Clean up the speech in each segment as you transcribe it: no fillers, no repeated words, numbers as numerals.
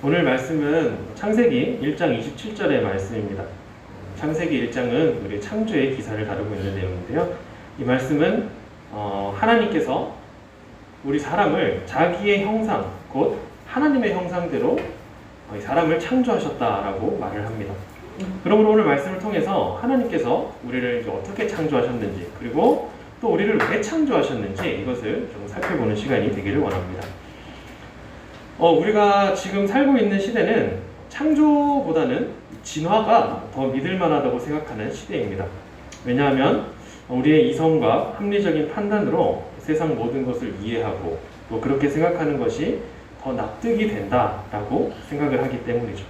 오늘 말씀은 창세기 1장 27절의 말씀입니다. 창세기 1장은 우리 창조의 기사를 다루고 있는 내용인데요. 이 말씀은 하나님께서 우리 사람을 자기의 형상, 곧 하나님의 형상대로 이 사람을 창조하셨다라고 말을 합니다. 그러므로 오늘 말씀을 통해서 하나님께서 우리를 어떻게 창조하셨는지, 그리고 또 우리를 왜 창조하셨는지 이것을 좀 살펴보는 시간이 되기를 원합니다. 우리가 지금 살고 있는 시대는 창조보다는 진화가 더 믿을 만하다고 생각하는 시대입니다. 왜냐하면 우리의 이성과 합리적인 판단으로 세상 모든 것을 이해하고 또 그렇게 생각하는 것이 더 납득이 된다라고 생각을 하기 때문이죠.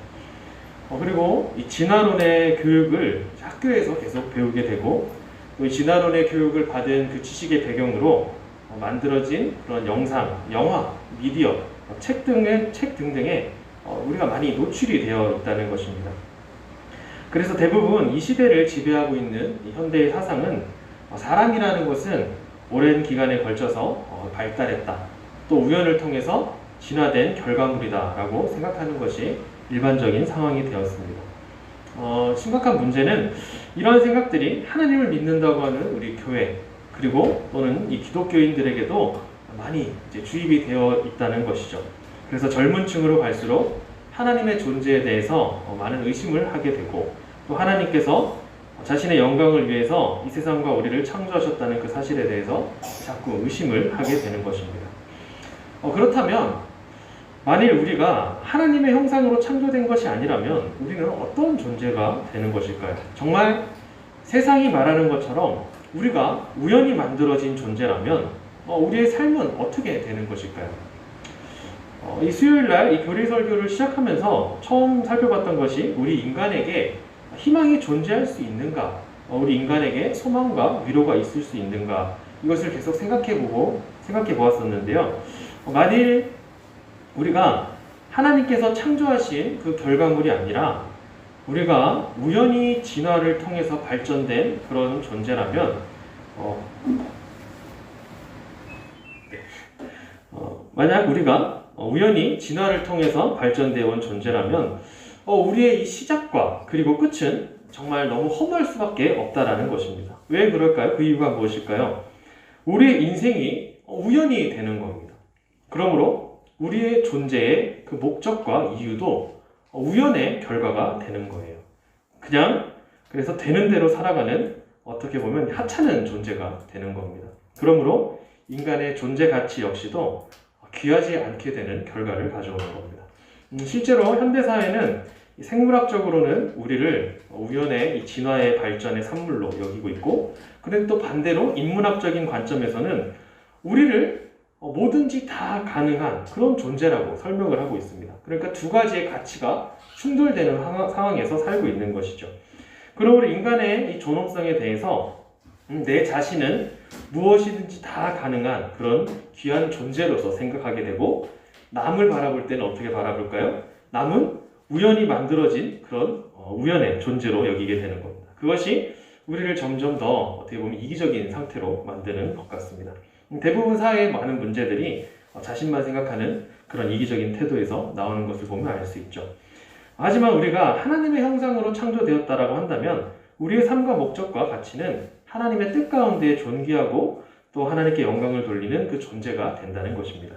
그리고 이 진화론의 교육을 학교에서 계속 배우게 되고, 또 이 진화론의 교육을 받은 그 지식의 배경으로 만들어진 그런 영상, 영화, 미디어, 책 등등에 우리가 많이 노출이 되어 있다는 것입니다. 그래서 대부분 이 시대를 지배하고 있는 이 현대의 사상은 사람이라는 것은 오랜 기간에 걸쳐서 발달했다, 또 우연을 통해서 진화된 결과물이다 라고 생각하는 것이 일반적인 상황이 되었습니다. 심각한 문제는 이러한 생각들이 하나님을 믿는다고 하는 우리 교회, 그리고 또는 이 기독교인들에게도 많이 이제 주입이 되어 있다는 것이죠. 그래서 젊은 층으로 갈수록 하나님의 존재에 대해서 많은 의심을 하게 되고, 또 하나님께서 자신의 영광을 위해서 이 세상과 우리를 창조하셨다는 그 사실에 대해서 자꾸 의심을 하게 되는 것입니다. 그렇다면 만일 우리가 하나님의 형상으로 창조된 것이 아니라면 우리는 어떤 존재가 되는 것일까요? 정말 세상이 말하는 것처럼 우리가 우연히 만들어진 존재라면 우리의 삶은 어떻게 되는 것일까요? 이 수요일날 이 교리 설교를 시작하면서 처음 살펴봤던 것이 우리 인간에게 희망이 존재할 수 있는가, 우리 인간에게 소망과 위로가 있을 수 있는가, 이것을 계속 생각해 보았었는데요. 만일 우리가 하나님께서 창조하신 그 결과물이 아니라 우리가 우연히 진화를 통해서 발전된 그런 존재라면 만약 우리가 우연히 진화를 통해서 발전되어 온 존재라면 우리의 이 시작과 그리고 끝은 정말 너무 험할 수밖에 없다라는 것입니다. 왜 그럴까요? 그 이유가 무엇일까요? 우리의 인생이 우연히 되는 겁니다. 그러므로 우리의 존재의 그 목적과 이유도 우연의 결과가 되는 거예요. 그래서 되는 대로 살아가는, 어떻게 보면 하찮은 존재가 되는 겁니다. 그러므로 인간의 존재 가치 역시도 귀하지 않게 되는 결과를 가져오는 겁니다. 실제로 현대사회는 생물학적으로는 우리를 우연의 진화의 발전의 산물로 여기고 있고, 그런데 또 반대로 인문학적인 관점에서는 우리를 뭐든지 다 가능한 그런 존재라고 설명을 하고 있습니다. 그러니까 두 가지의 가치가 충돌되는 상황에서 살고 있는 것이죠. 그러므로 인간의 이 존엄성에 대해서 내 자신은 무엇이든지 다 가능한 그런 귀한 존재로서 생각하게 되고, 남을 바라볼 때는 어떻게 바라볼까요? 남은 우연히 만들어진 그런 우연의 존재로 여기게 되는 겁니다. 그것이 우리를 점점 더 어떻게 보면 이기적인 상태로 만드는 것 같습니다. 대부분 사회의 많은 문제들이 자신만 생각하는 그런 이기적인 태도에서 나오는 것을 보면 알 수 있죠. 하지만 우리가 하나님의 형상으로 창조되었다라고 한다면 우리의 삶과 목적과 가치는 하나님의 뜻 가운데 존귀하고 또 하나님께 영광을 돌리는 그 존재가 된다는 것입니다.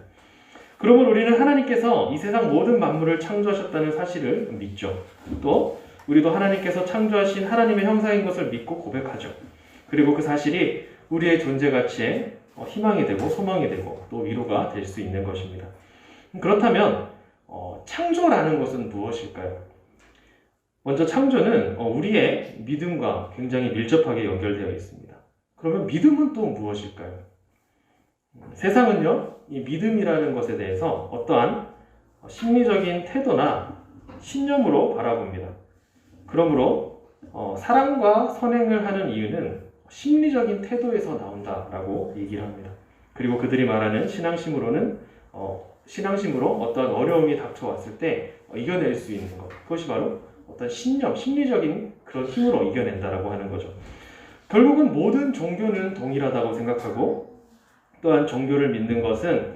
그러면 우리는 하나님께서 이 세상 모든 만물을 창조하셨다는 사실을 믿죠. 또 우리도 하나님께서 창조하신 하나님의 형상인 것을 믿고 고백하죠. 그리고 그 사실이 우리의 존재 가치에 희망이 되고 소망이 되고 또 위로가 될 수 있는 것입니다. 그렇다면 창조라는 것은 무엇일까요? 먼저 창조는 우리의 믿음과 굉장히 밀접하게 연결되어 있습니다. 그러면 믿음은 또 무엇일까요? 세상은요, 이 믿음이라는 것에 대해서 어떠한 심리적인 태도나 신념으로 바라봅니다. 그러므로 사랑과 선행을 하는 이유는 심리적인 태도에서 나온다라고 얘기를 합니다. 그리고 그들이 말하는 신앙심으로 어떤 어려움이 닥쳐왔을 때 이겨낼 수 있는 것, 그것이 바로 어떤 신념, 심리적인 그런 힘으로 이겨낸다라고 하는 거죠. 결국은 모든 종교는 동일하다고 생각하고, 또한 종교를 믿는 것은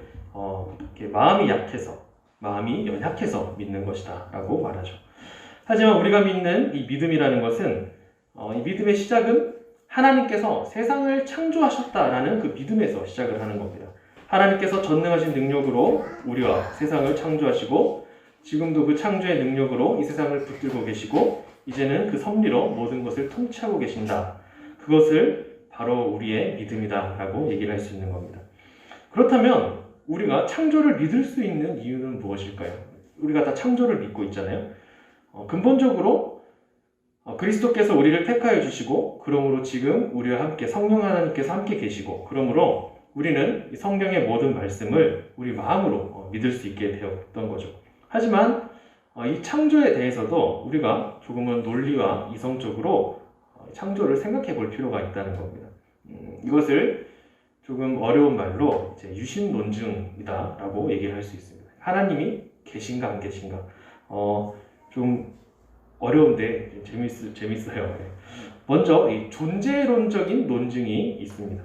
마음이 약해서 마음이 연약해서 믿는 것이다 라고 말하죠. 하지만 우리가 믿는 이 믿음이라는 것은 이 믿음의 시작은 하나님께서 세상을 창조하셨다라는 그 믿음에서 시작을 하는 겁니다. 하나님께서 전능하신 능력으로 우리와 세상을 창조하시고 지금도 그 창조의 능력으로 이 세상을 붙들고 계시고 이제는 그 섭리로 모든 것을 통치하고 계신다. 그것을 바로 우리의 믿음이다 라고 얘기를 할 수 있는 겁니다. 그렇다면 우리가 창조를 믿을 수 있는 이유는 무엇일까요? 우리가 다 창조를 믿고 있잖아요. 근본적으로 그리스도께서 우리를 택하여 주시고 그러므로 지금 우리와 함께 성령 하나님께서 함께 계시고 그러므로 우리는 성경의 모든 말씀을 우리 마음으로 믿을 수 있게 되었던 거죠. 하지만 이 창조에 대해서도 우리가 조금은 논리와 이성적으로 창조를 생각해 볼 필요가 있다는 겁니다. 이것을 조금 어려운 말로 이제 유심논증이다라고 얘기를 할 수 있습니다. 하나님이 계신가 안 계신가 좀 어려운데 재밌어요. 먼저 이 존재론적인 논증이 있습니다.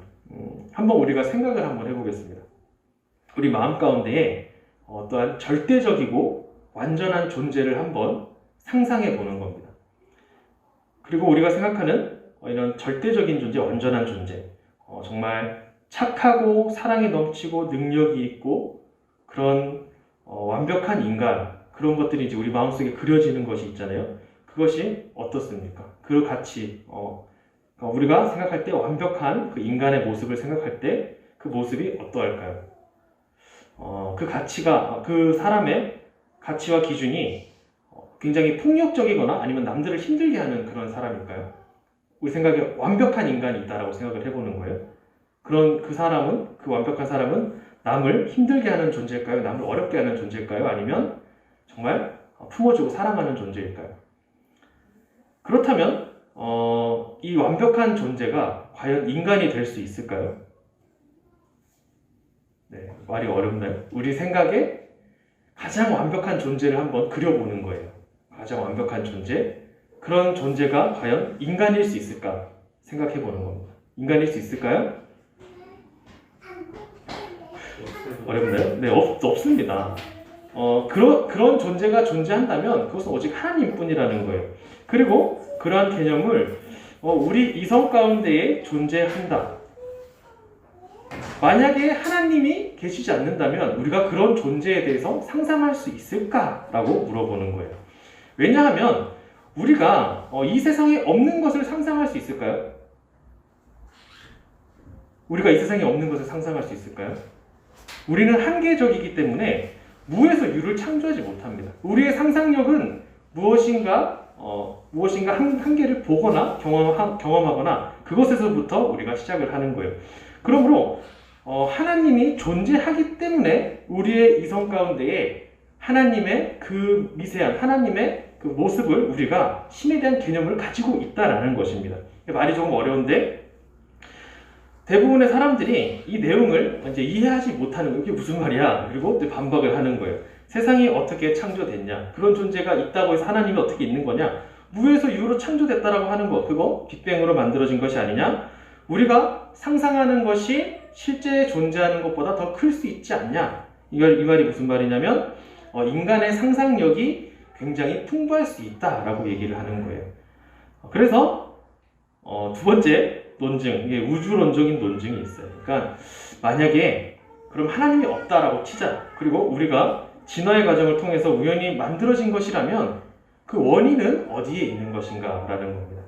한번 우리가 생각을 한번 해보겠습니다. 우리 마음 가운데에 어떠한 절대적이고 완전한 존재를 한번 상상해 보는 겁니다. 그리고 우리가 생각하는 이런 절대적인 존재, 완전한 존재, 정말 착하고 사랑이 넘치고 능력이 있고 그런 완벽한 인간, 그런 것들이 이제 우리 마음속에 그려지는 것이 있잖아요. 그것이 어떻습니까? 그 가치, 우리가 생각할 때 완벽한 그 인간의 모습을 생각할 때 그 모습이 어떠할까요? 그 가치가, 그 사람의 가치와 기준이 굉장히 폭력적이거나 아니면 남들을 힘들게 하는 그런 사람일까요? 우리 생각에 완벽한 인간이 있다라고 생각을 해보는 거예요. 그런 그 완벽한 사람은 남을 힘들게 하는 존재일까요? 남을 어렵게 하는 존재일까요? 아니면 정말 품어주고 사랑하는 존재일까요? 그렇다면 이 완벽한 존재가 과연 인간이 될 수 있을까요? 네, 말이 어렵나요? 우리 생각에 가장 완벽한 존재를 한번 그려보는 거예요. 가장 완벽한 존재, 그런 존재가 과연 인간일 수 있을까 생각해보는 겁니다. 인간일 수 있을까요? 어렵나요? 네, 없습니다. 그런 존재가 존재한다면 그것은 오직 하나님뿐이라는 거예요. 그리고 그러한 개념을 우리 이성 가운데에 존재한다. 만약에 하나님이 계시지 않는다면 우리가 그런 존재에 대해서 상상할 수 있을까라고 물어보는 거예요. 왜냐하면 우리가 이 세상에 없는 것을 상상할 수 있을까요? 우리가 이 세상에 없는 것을 상상할 수 있을까요? 우리는 한계적이기 때문에 무에서 유를 창조하지 못합니다. 우리의 상상력은 무엇인가 한계를 보거나 경험하거나 그것에서부터 우리가 시작을 하는 거예요. 그러므로 하나님이 존재하기 때문에 우리의 이성 가운데에 하나님의 그 미세한 하나님의 그 모습을 우리가 신에 대한 개념을 가지고 있다라는 것입니다. 말이 조금 어려운데 대부분의 사람들이 이 내용을 이제 이해하지 못하는 이게 무슨 말이야? 그리고 또 반박을 하는 거예요. 세상이 어떻게 창조됐냐? 그런 존재가 있다고 해서 하나님이 어떻게 있는 거냐? 무에서 유로 창조됐다라고 하는 거, 그거 빅뱅으로 만들어진 것이 아니냐? 우리가 상상하는 것이 실제 존재하는 것보다 더 클 수 있지 않냐? 이 말이 무슨 말이냐면 인간의 상상력이 굉장히 풍부할 수 있다라고 얘기를 하는 거예요. 그래서 두 번째 논증, 이게 우주론적인 논증이 있어요. 그러니까 만약에 그럼 하나님이 없다라고 치자. 그리고 우리가 진화의 과정을 통해서 우연히 만들어진 것이라면 그 원인은 어디에 있는 것인가 라는 겁니다.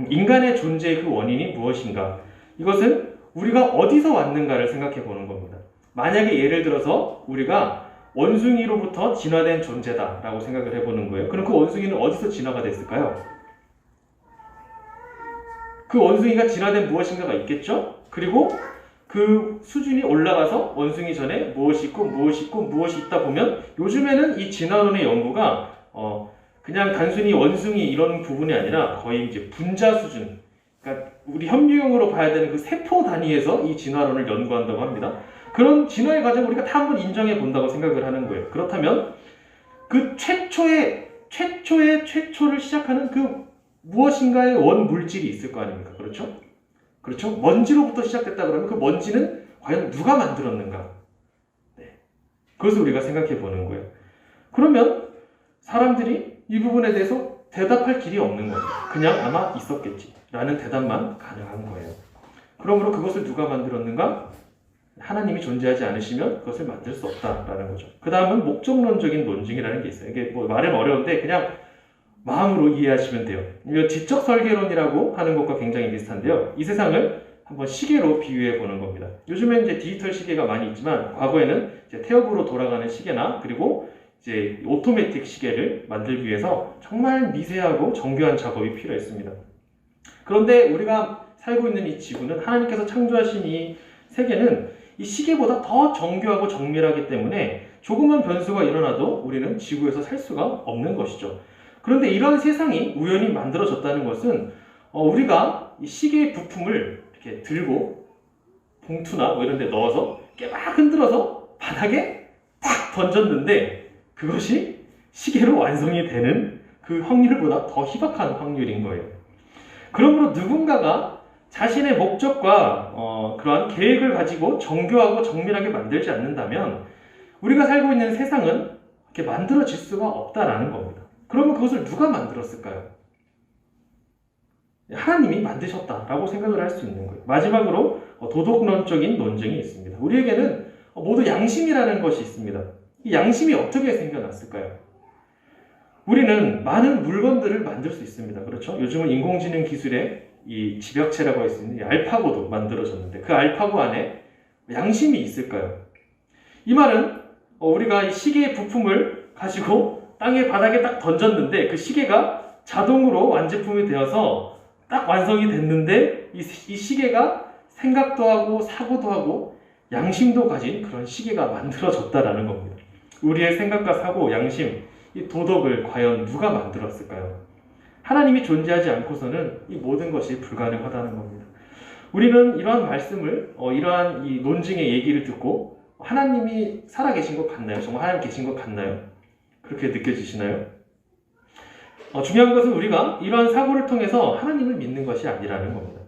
인간의 존재의 그 원인이 무엇인가? 이것은 우리가 어디서 왔는가를 생각해 보는 겁니다. 만약에 예를 들어서 우리가 원숭이로부터 진화된 존재다라고 생각을 해보는 거예요. 그럼 그 원숭이는 어디서 진화가 됐을까요? 그 원숭이가 진화된 무엇인가가 있겠죠? 그리고 그 수준이 올라가서 원숭이 전에 무엇이 있고 무엇이 있다 보면 요즘에는 이 진화론의 연구가 그냥 단순히 원숭이 이런 부분이 아니라 거의 이제 분자 수준, 그러니까 우리 현미경으로 봐야 되는 그 세포 단위에서 이 진화론을 연구한다고 합니다. 그런 진화의 과정을 우리가 다 한번 인정해 본다고 생각을 하는 거예요. 그렇다면 그 최초를 시작하는 그 무엇인가의 원 물질이 있을 거 아닙니까? 그렇죠? 그렇죠? 먼지로부터 시작됐다 그러면 그 먼지는 과연 누가 만들었는가? 네. 그것을 우리가 생각해 보는 거예요. 그러면 사람들이 이 부분에 대해서 대답할 길이 없는 거예요. 그냥 아마 있었겠지 라는 대답만 가능한 거예요. 그러므로 그것을 누가 만들었는가? 하나님이 존재하지 않으시면 그것을 만들 수 없다라는 거죠. 그 다음은 목적론적인 논증이라는 게 있어요. 이게 뭐 말은 어려운데 그냥 마음으로 이해하시면 돼요. 이거 지적 설계론이라고 하는 것과 굉장히 비슷한데요. 이 세상을 한번 시계로 비유해 보는 겁니다. 요즘엔 이제 디지털 시계가 많이 있지만 과거에는 이제 태엽으로 돌아가는 시계나 그리고 이제 오토매틱 시계를 만들기 위해서 정말 미세하고 정교한 작업이 필요했습니다. 그런데 우리가 살고 있는 이 지구는 하나님께서 창조하신 이 세계는 이 시계보다 더 정교하고 정밀하기 때문에 조그만 변수가 일어나도 우리는 지구에서 살 수가 없는 것이죠. 그런데 이런 세상이 우연히 만들어졌다는 것은 우리가 이 시계의 부품을 이렇게 들고 봉투나 뭐 이런 데 넣어서 이렇게 막 흔들어서 바닥에 탁 던졌는데 그것이 시계로 완성이 되는 그 확률보다 더 희박한 확률인 거예요. 그러므로 누군가가 자신의 목적과 그러한 계획을 가지고 정교하고 정밀하게 만들지 않는다면 우리가 살고 있는 세상은 이렇게 만들어질 수가 없다라는 겁니다. 그러면 그것을 누가 만들었을까요? 하나님이 만드셨다라고 생각을 할 수 있는 거예요. 마지막으로 도덕론적인 논증이 있습니다. 우리에게는 모두 양심이라는 것이 있습니다. 이 양심이 어떻게 생겨났을까요? 우리는 많은 물건들을 만들 수 있습니다. 그렇죠? 요즘은 인공지능 기술에 이 집약체라고 할 수 있는 알파고도 만들어졌는데 그 알파고 안에 양심이 있을까요? 이 말은 우리가 이 시계의 부품을 가지고 땅에 바닥에 딱 던졌는데 그 시계가 자동으로 완제품이 되어서 딱 완성이 됐는데 이 시계가 생각도 하고 사고도 하고 양심도 가진 그런 시계가 만들어졌다라는 겁니다. 우리의 생각과 사고, 양심, 이 도덕을 과연 누가 만들었을까요? 하나님이 존재하지 않고서는 이 모든 것이 불가능하다는 겁니다. 우리는 이러한 말씀을, 이러한 이 논증의 얘기를 듣고 하나님이 살아계신 것 같나요? 정말 하나님 계신 것 같나요? 그렇게 느껴지시나요? 중요한 것은 우리가 이러한 사고를 통해서 하나님을 믿는 것이 아니라는 겁니다.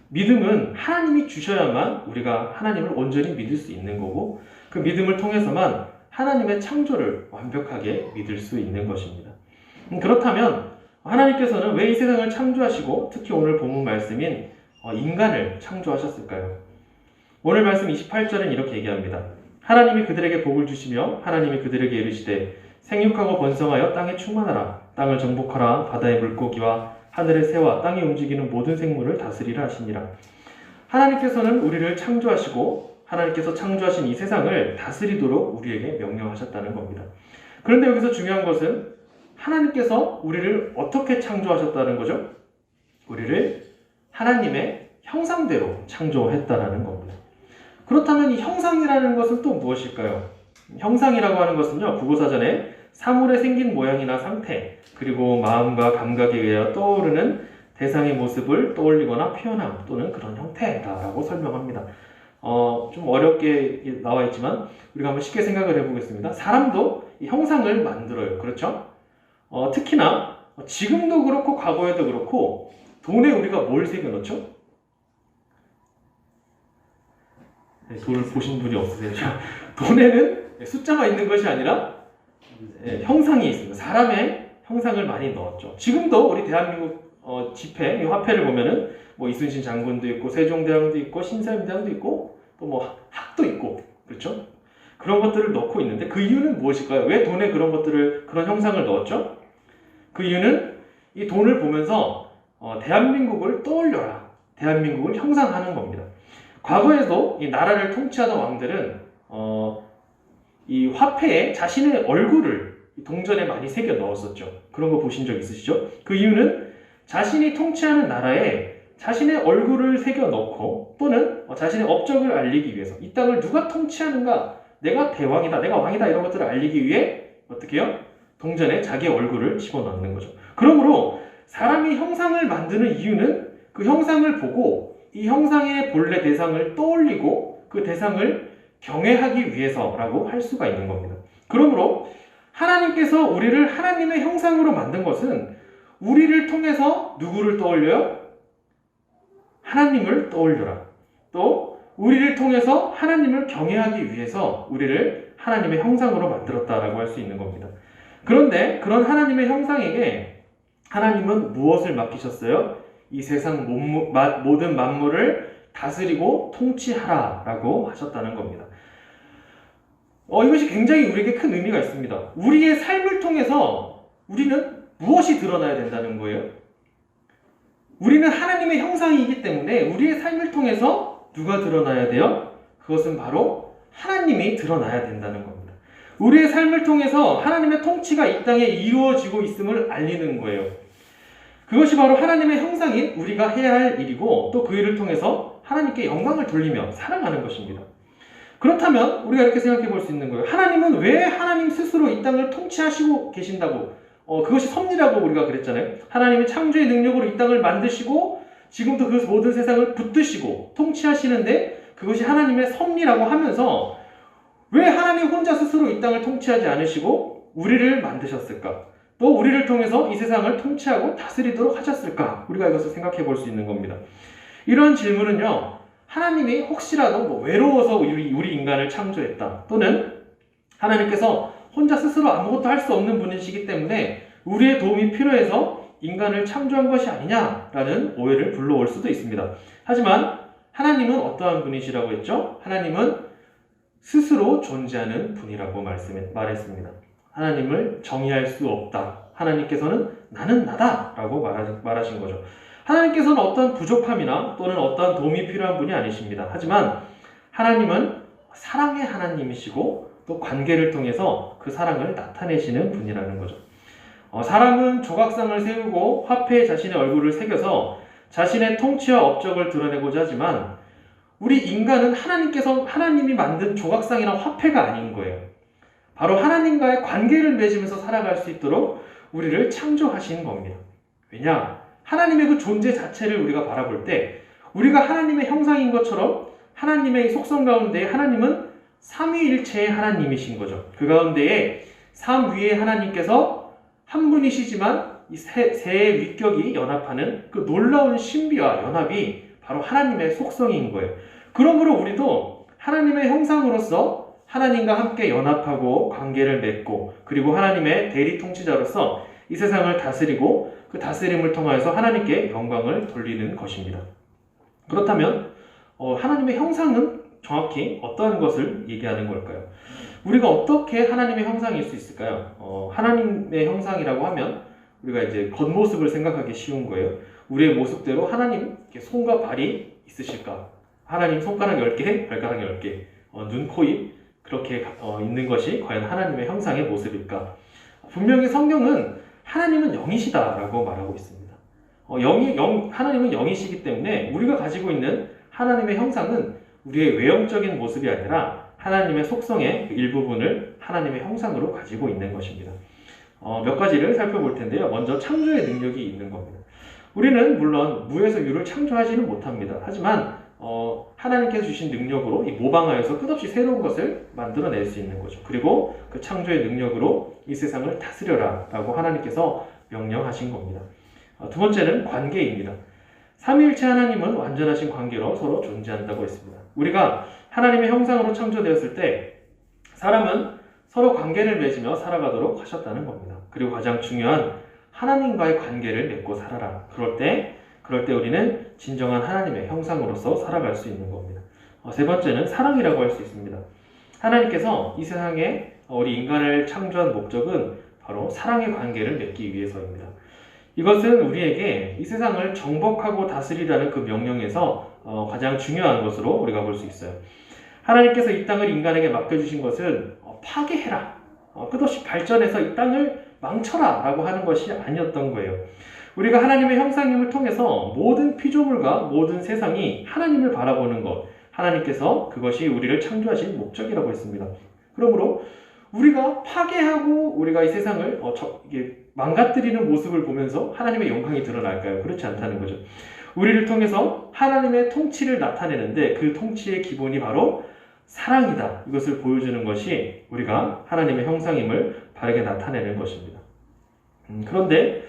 믿음은 하나님이 주셔야만 우리가 하나님을 온전히 믿을 수 있는 거고 그 믿음을 통해서만 하나님의 창조를 완벽하게 믿을 수 있는 것입니다. 그렇다면 하나님께서는 왜 이 세상을 창조하시고 특히 오늘 본문 말씀인 인간을 창조하셨을까요? 오늘 말씀 28절은 이렇게 얘기합니다. 하나님이 그들에게 복을 주시며 하나님이 그들에게 이르시되 생육하고 번성하여 땅에 충만하라. 땅을 정복하라. 바다의 물고기와 하늘의 새와 땅에 움직이는 모든 생물을 다스리라 하시니라. 하나님께서는 우리를 창조하시고 하나님께서 창조하신 이 세상을 다스리도록 우리에게 명령하셨다는 겁니다. 그런데 여기서 중요한 것은 하나님께서 우리를 어떻게 창조하셨다는 거죠? 우리를 하나님의 형상대로 창조했다는 겁니다. 그렇다면 이 형상이라는 것은 또 무엇일까요? 형상이라고 하는 것은요, 국어사전에 사물의 생긴 모양이나 상태, 그리고 마음과 감각에 의하여 떠오르는 대상의 모습을 떠올리거나 표현함 또는 그런 형태다라고 설명합니다. 좀 어렵게 나와 있지만 우리가 한번 쉽게 생각을 해보겠습니다. 사람도 이 형상을 만들어요. 그렇죠? 특히나 지금도 그렇고 과거에도 그렇고 돈에 우리가 뭘 새겨넣죠? 네, 돈을 보신 분이 없으세요? 돈에는 숫자가 있는 것이 아니라 형상이 있습니다. 사람의 형상을 많이 넣었죠. 지금도 우리 대한민국 지폐, 이 화폐를 보면은 뭐 이순신 장군도 있고 세종대왕도 있고 신사임당도 있고 또 뭐 학도 있고 그렇죠? 그런 것들을 넣고 있는데 그 이유는 무엇일까요? 왜 돈에 그런 것들을 그런 형상을 넣었죠? 그 이유는 이 돈을 보면서 대한민국을 떠올려라. 대한민국을 형상하는 겁니다. 과거에도 이 나라를 통치하던 왕들은 이 화폐에 자신의 얼굴을 동전에 많이 새겨 넣었었죠. 그런 거 보신 적 있으시죠? 그 이유는 자신이 통치하는 나라에 자신의 얼굴을 새겨 넣고 또는 자신의 업적을 알리기 위해서 이 땅을 누가 통치하는가, 내가 대왕이다, 내가 왕이다 이런 것들을 알리기 위해 어떻게 해요? 동전에 자기의 얼굴을 집어넣는 거죠. 그러므로 사람이 형상을 만드는 이유는 그 형상을 보고 이 형상의 본래 대상을 떠올리고 그 대상을 경외하기 위해서라고 할 수가 있는 겁니다. 그러므로 하나님께서 우리를 하나님의 형상으로 만든 것은 우리를 통해서 누구를 떠올려요? 하나님을 떠올려라. 또 우리를 통해서 하나님을 경외하기 위해서 우리를 하나님의 형상으로 만들었다라고 할 수 있는 겁니다. 그런데 그런 하나님의 형상에게 하나님은 무엇을 맡기셨어요? 이 세상 모든 만물을 다스리고 통치하라 라고 하셨다는 겁니다. 이것이 굉장히 우리에게 큰 의미가 있습니다. 우리의 삶을 통해서 우리는 무엇이 드러나야 된다는 거예요? 우리는 하나님의 형상이기 때문에 우리의 삶을 통해서 누가 드러나야 돼요? 그것은 바로 하나님이 드러나야 된다는 겁니다. 우리의 삶을 통해서 하나님의 통치가 이 땅에 이루어지고 있음을 알리는 거예요. 그것이 바로 하나님의 형상인 우리가 해야 할 일이고 또 그 일을 통해서 하나님께 영광을 돌리며 살아가는 것입니다. 그렇다면 우리가 이렇게 생각해 볼 수 있는 거예요. 하나님은 왜 하나님 스스로 이 땅을 통치하시고 계신다고? 그것이 섭리라고 우리가 그랬잖아요. 하나님이 창조의 능력으로 이 땅을 만드시고 지금도 그 모든 세상을 붙드시고 통치하시는데 그것이 하나님의 섭리라고 하면서 왜 하나님 혼자 스스로 이 땅을 통치하지 않으시고 우리를 만드셨을까? 또 우리를 통해서 이 세상을 통치하고 다스리도록 하셨을까? 우리가 이것을 생각해 볼 수 있는 겁니다. 이런 질문은요, 하나님이 혹시라도 외로워서 우리 인간을 창조했다. 또는 하나님께서 혼자 스스로 아무것도 할 수 없는 분이시기 때문에 우리의 도움이 필요해서 인간을 창조한 것이 아니냐라는 오해를 불러올 수도 있습니다. 하지만 하나님은 어떠한 분이시라고 했죠? 하나님은 스스로 존재하는 분이라고 말했습니다. 하나님을 정의할 수 없다. 하나님께서는 나는 나다 라고 말하신 거죠. 하나님께서는 어떤 부족함이나 또는 어떤 도움이 필요한 분이 아니십니다. 하지만 하나님은 사랑의 하나님이시고 또 관계를 통해서 그 사랑을 나타내시는 분이라는 거죠. 사람은 조각상을 세우고 화폐에 자신의 얼굴을 새겨서 자신의 통치와 업적을 드러내고자 하지만 우리 인간은 하나님이 만든 조각상이나 화폐가 아닌 거예요. 바로 하나님과의 관계를 맺으면서 살아갈 수 있도록 우리를 창조하신 겁니다. 왜냐? 하나님의 그 존재 자체를 우리가 바라볼 때 우리가 하나님의 형상인 것처럼 하나님의 속성 가운데 하나님은 삼위일체의 하나님이신 거죠. 그 가운데에 삼 위의 하나님께서 한 분이시지만 이 세 위격이 연합하는 그 놀라운 신비와 연합이 바로 하나님의 속성인 거예요. 그러므로 우리도 하나님의 형상으로서 하나님과 함께 연합하고 관계를 맺고 그리고 하나님의 대리 통치자로서 이 세상을 다스리고 그 다스림을 통하여서 하나님께 영광을 돌리는 것입니다. 그렇다면 하나님의 형상은 정확히 어떠한 것을 얘기하는 걸까요? 우리가 어떻게 하나님의 형상일 수 있을까요? 하나님의 형상이라고 하면 우리가 이제 겉모습을 생각하기 쉬운 거예요. 우리의 모습대로 하나님 손과 발이 있으실까? 하나님 손가락 10개, 발가락 10개, 눈, 코, 입 그렇게 있는 것이 과연 하나님의 형상의 모습일까? 분명히 성경은 하나님은 영이시다라고 말하고 있습니다. 하나님은 영이시기 때문에 우리가 가지고 있는 하나님의 형상은 우리의 외형적인 모습이 아니라 하나님의 속성의 일부분을 하나님의 형상으로 가지고 있는 것입니다. 몇 가지를 살펴볼 텐데요. 먼저 창조의 능력이 있는 겁니다. 우리는 물론 무에서 유를 창조하지는 못합니다. 하지만 하나님께서 주신 능력으로 모방하여서 끝없이 새로운 것을 만들어낼 수 있는 거죠. 그리고 그 창조의 능력으로 이 세상을 다스려라 라고 하나님께서 명령하신 겁니다. 두 번째는 관계입니다. 삼위일체 하나님은 완전하신 관계로 서로 존재한다고 했습니다. 우리가 하나님의 형상으로 창조되었을 때 사람은 서로 관계를 맺으며 살아가도록 하셨다는 겁니다. 그리고 가장 중요한 하나님과의 관계를 맺고 살아라. 그럴 때 우리는 진정한 하나님의 형상으로서 살아갈 수 있는 겁니다. 세 번째는 사랑이라고 할 수 있습니다. 하나님께서 이 세상에 우리 인간을 창조한 목적은 바로 사랑의 관계를 맺기 위해서입니다. 이것은 우리에게 이 세상을 정복하고 다스리라는 그 명령에서 가장 중요한 것으로 우리가 볼 수 있어요. 하나님께서 이 땅을 인간에게 맡겨주신 것은 파괴해라, 끝없이 발전해서 이 땅을 망쳐라 라고 하는 것이 아니었던 거예요. 우리가 하나님의 형상임을 통해서 모든 피조물과 모든 세상이 하나님을 바라보는 것, 하나님께서 그것이 우리를 창조하신 목적이라고 했습니다. 그러므로 우리가 파괴하고 우리가 이 세상을 망가뜨리는 모습을 보면서 하나님의 영광이 드러날까요? 그렇지 않다는 거죠. 우리를 통해서 하나님의 통치를 나타내는데 그 통치의 기본이 바로 사랑이다. 이것을 보여주는 것이 우리가 하나님의 형상임을 바르게 나타내는 것입니다. 그런데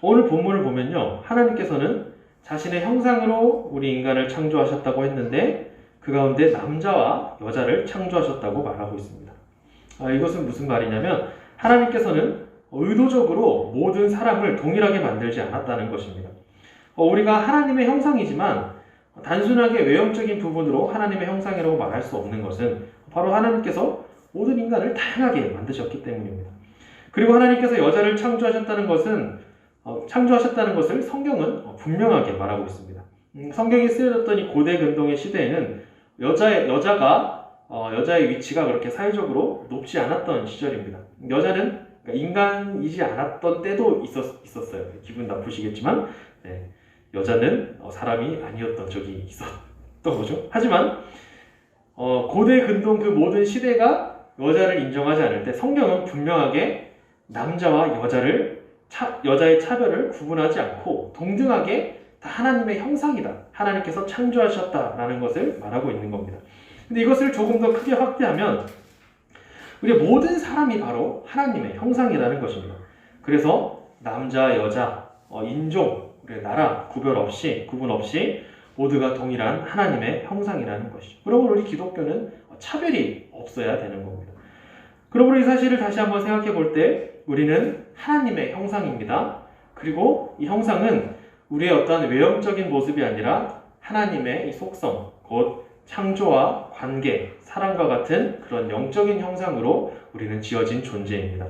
오늘 본문을 보면요, 하나님께서는 자신의 형상으로 우리 인간을 창조하셨다고 했는데 그 가운데 남자와 여자를 창조하셨다고 말하고 있습니다. 이것은 무슨 말이냐면 하나님께서는 의도적으로 모든 사람을 동일하게 만들지 않았다는 것입니다. 우리가 하나님의 형상이지만 단순하게 외형적인 부분으로 하나님의 형상이라고 말할 수 없는 것은 바로 하나님께서 모든 인간을 다양하게 만드셨기 때문입니다. 그리고 하나님께서 여자를 창조하셨다는 것을 성경은 분명하게 말하고 있습니다. 성경이 쓰여졌던 이 고대 근동의 시대에는 여자의 위치가 그렇게 사회적으로 높지 않았던 시절입니다. 여자는 인간이지 않았던 때도 있었어요. 기분 나쁘시겠지만 여자는 사람이 아니었던 적이 있었던 거죠. 하지만 고대 근동 그 모든 시대가 여자를 인정하지 않을 때 성경은 분명하게 남자와 여자의 차별을 구분하지 않고 동등하게 다 하나님의 형상이다, 하나님께서 창조하셨다라는 것을 말하고 있는 겁니다. 근데 이것을 조금 더 크게 확대하면 우리 모든 사람이 바로 하나님의 형상이라는 것입니다. 그래서 남자, 여자, 인종, 나라 구분 없이 모두가 동일한 하나님의 형상이라는 것이죠. 그러므로 우리 기독교는 차별이 없어야 되는 겁니다. 그러므로 이 사실을 다시 한번 생각해 볼 때 우리는 하나님의 형상입니다. 그리고 이 형상은 우리의 어떤 외형적인 모습이 아니라 하나님의 이 속성, 곧 창조와 관계, 사랑과 같은 그런 영적인 형상으로 우리는 지어진 존재입니다.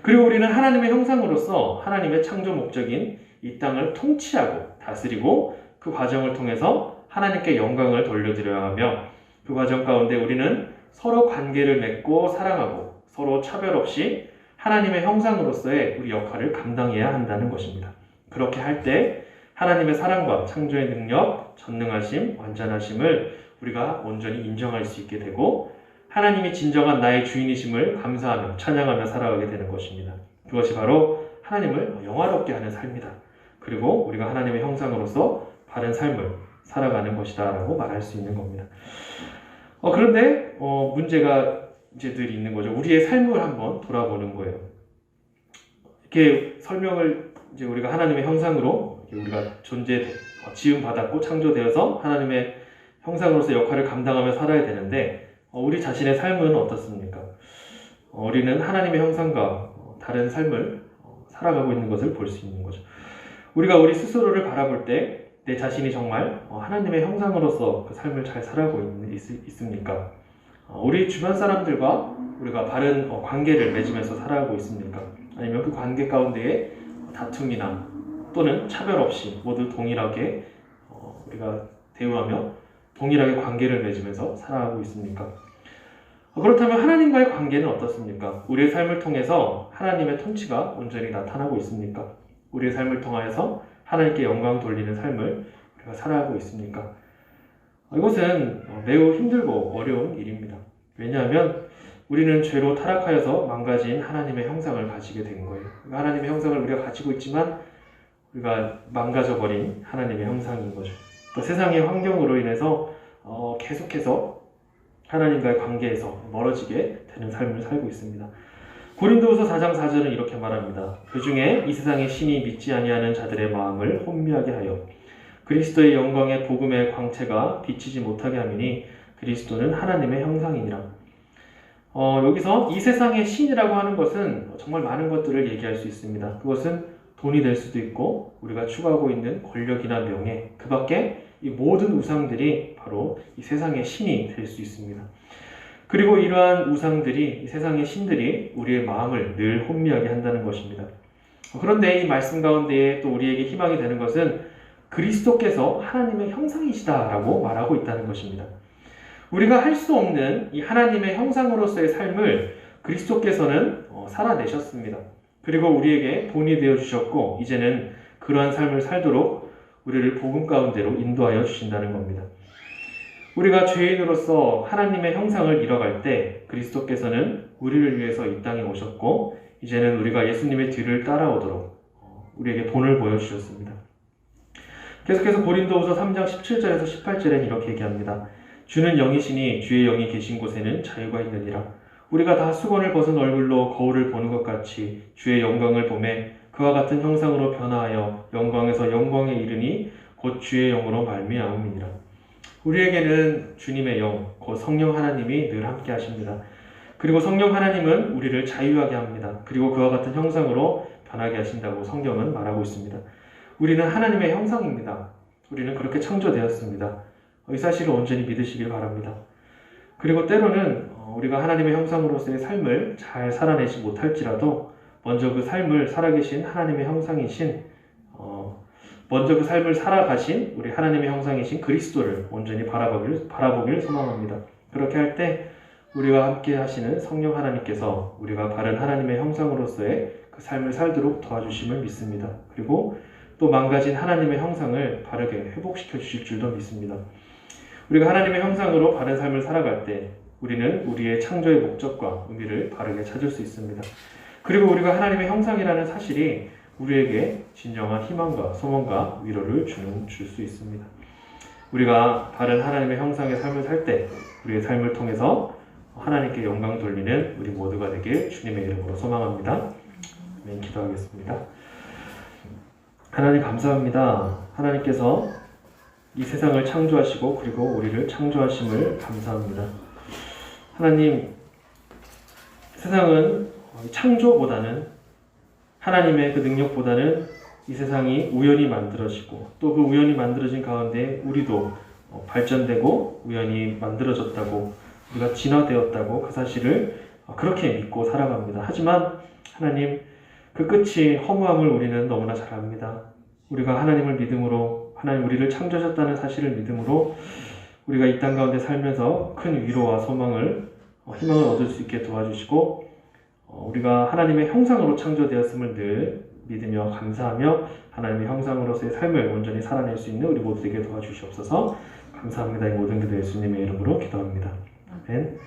그리고 우리는 하나님의 형상으로서 하나님의 창조 목적인 이 땅을 통치하고 다스리고 그 과정을 통해서 하나님께 영광을 돌려드려야 하며 그 과정 가운데 우리는 서로 관계를 맺고 사랑하고 서로 차별 없이 하나님의 형상으로서의 우리 역할을 감당해야 한다는 것입니다. 그렇게 할 때 하나님의 사랑과 창조의 능력, 전능하심, 완전하심을 우리가 온전히 인정할 수 있게 되고 하나님이 진정한 나의 주인이심을 감사하며 찬양하며 살아가게 되는 것입니다. 그것이 바로 하나님을 영화롭게 하는 삶이다. 그리고 우리가 하나님의 형상으로서 바른 삶을 살아가는 것이다 라고 말할 수 있는 겁니다. 그런데 문제가 이제 늘 있는 거죠. 우리의 삶을 한번 돌아보는 거예요. 이렇게 설명을 이제 우리가 하나님의 형상으로 우리가 지음 받았고 창조되어서 하나님의 형상으로서 역할을 감당하며 살아야 되는데 우리 자신의 삶은 어떻습니까? 우리는 하나님의 형상과 다른 삶을 살아가고 있는 것을 볼 수 있는 거죠. 우리가 우리 스스로를 바라볼 때 내 자신이 정말 하나님의 형상으로서 그 삶을 잘 살아가고 있습니까? 우리 주변 사람들과 우리가 바른 관계를 맺으면서 살아가고 있습니까? 아니면 그 관계 가운데에 다툼이나 또는 차별 없이 모두 동일하게 우리가 대우하며 동일하게 관계를 맺으면서 살아가고 있습니까? 그렇다면 하나님과의 관계는 어떻습니까? 우리의 삶을 통해서 하나님의 통치가 온전히 나타나고 있습니까? 우리의 삶을 통하여서 하나님께 영광 돌리는 삶을 우리가 살아가고 있습니까? 이것은 매우 힘들고 어려운 일입니다. 왜냐하면 우리는 죄로 타락하여서 망가진 하나님의 형상을 가지게 된 거예요. 하나님의 형상을 우리가 가지고 있지만 우리가 망가져버린 하나님의 형상인 거죠. 또 세상의 환경으로 인해서 계속해서 하나님과의 관계에서 멀어지게 되는 삶을 살고 있습니다. 고린도후서 4장 4절은 이렇게 말합니다. 그중에 이 세상의 신이 믿지 아니하는 자들의 마음을 혼미하게 하여 그리스도의 영광의 복음의 광채가 비치지 못하게 함이니 그리스도는 하나님의 형상이니라. 여기서 이 세상의 신이라고 하는 것은 정말 많은 것들을 얘기할 수 있습니다. 그것은 돈이 될 수도 있고 우리가 추구하고 있는 권력이나 명예, 그 밖에 이 모든 우상들이 바로 이 세상의 신이 될 수 있습니다. 그리고 이러한 우상들이, 이 세상의 신들이 우리의 마음을 늘 혼미하게 한다는 것입니다. 그런데 이 말씀 가운데에 또 우리에게 희망이 되는 것은 그리스도께서 하나님의 형상이시다라고 말하고 있다는 것입니다. 우리가 할 수 없는 이 하나님의 형상으로서의 삶을 그리스도께서는 살아내셨습니다. 그리고 우리에게 본이 되어주셨고 이제는 그러한 삶을 살도록 우리를 복음 가운데로 인도하여 주신다는 겁니다. 우리가 죄인으로서 하나님의 형상을 잃어갈 때 그리스도께서는 우리를 위해서 이 땅에 오셨고 이제는 우리가 예수님의 뒤를 따라오도록 우리에게 본을 보여주셨습니다. 계속해서 고린도후서 3장 17절에서 18절에는 이렇게 얘기합니다. 주는 영이시니 주의 영이 계신 곳에는 자유가 있느니라. 우리가 다 수건을 벗은 얼굴로 거울을 보는 것 같이 주의 영광을 보매 그와 같은 형상으로 변화하여 영광에서 영광에 이르니 곧 주의 영으로 말미암음이니라. 우리에게는 주님의 영, 곧 성령 하나님이 늘 함께 하십니다. 그리고 성령 하나님은 우리를 자유하게 합니다. 그리고 그와 같은 형상으로 변하게 하신다고 성경은 말하고 있습니다. 우리는 하나님의 형상입니다. 우리는 그렇게 창조되었습니다. 이 사실을 온전히 믿으시길 바랍니다. 그리고 때로는 우리가 하나님의 형상으로서의 삶을 잘 살아내지 못할지라도 먼저 그 삶을 살아계신 하나님의 형상이신 먼저 그 삶을 살아가신 우리 하나님의 형상이신 그리스도를 온전히 바라보길 소망합니다. 그렇게 할 때 우리와 함께 하시는 성령 하나님께서 우리가 바른 하나님의 형상으로서의 그 삶을 살도록 도와주심을 믿습니다. 그리고 또 망가진 하나님의 형상을 바르게 회복시켜 주실 줄도 믿습니다. 우리가 하나님의 형상으로 바른 삶을 살아갈 때 우리는 우리의 창조의 목적과 의미를 바르게 찾을 수 있습니다. 그리고 우리가 하나님의 형상이라는 사실이 우리에게 진정한 희망과 소망과 위로를 줄 수 있습니다. 우리가 바른 하나님의 형상의 삶을 살 때 우리의 삶을 통해서 하나님께 영광 돌리는 우리 모두가 되길 주님의 이름으로 소망합니다. 아멘. 기도하겠습니다. 하나님 감사합니다. 하나님께서 이 세상을 창조하시고 그리고 우리를 창조하심을 감사합니다. 하나님, 세상은 창조보다는 하나님의 그 능력보다는 이 세상이 우연히 만들어지고 또 그 우연히 만들어진 가운데 우리도 발전되고 우연히 만들어졌다고 우리가 진화되었다고 그 사실을 그렇게 믿고 살아갑니다. 하지만 하나님, 그 끝이 허무함을 우리는 너무나 잘 압니다. 우리가 하나님을 믿음으로 하나님 우리를 창조하셨다는 사실을 믿음으로 우리가 이 땅 가운데 살면서 큰 위로와 소망을 희망을 얻을 수 있게 도와주시고 우리가 하나님의 형상으로 창조되었음을 늘 믿으며 감사하며 하나님의 형상으로서의 삶을 온전히 살아낼 수 있는 우리 모두에게 도와주시옵소서. 감사합니다. 이 모든 기도 예수님의 이름으로 기도합니다. 아멘.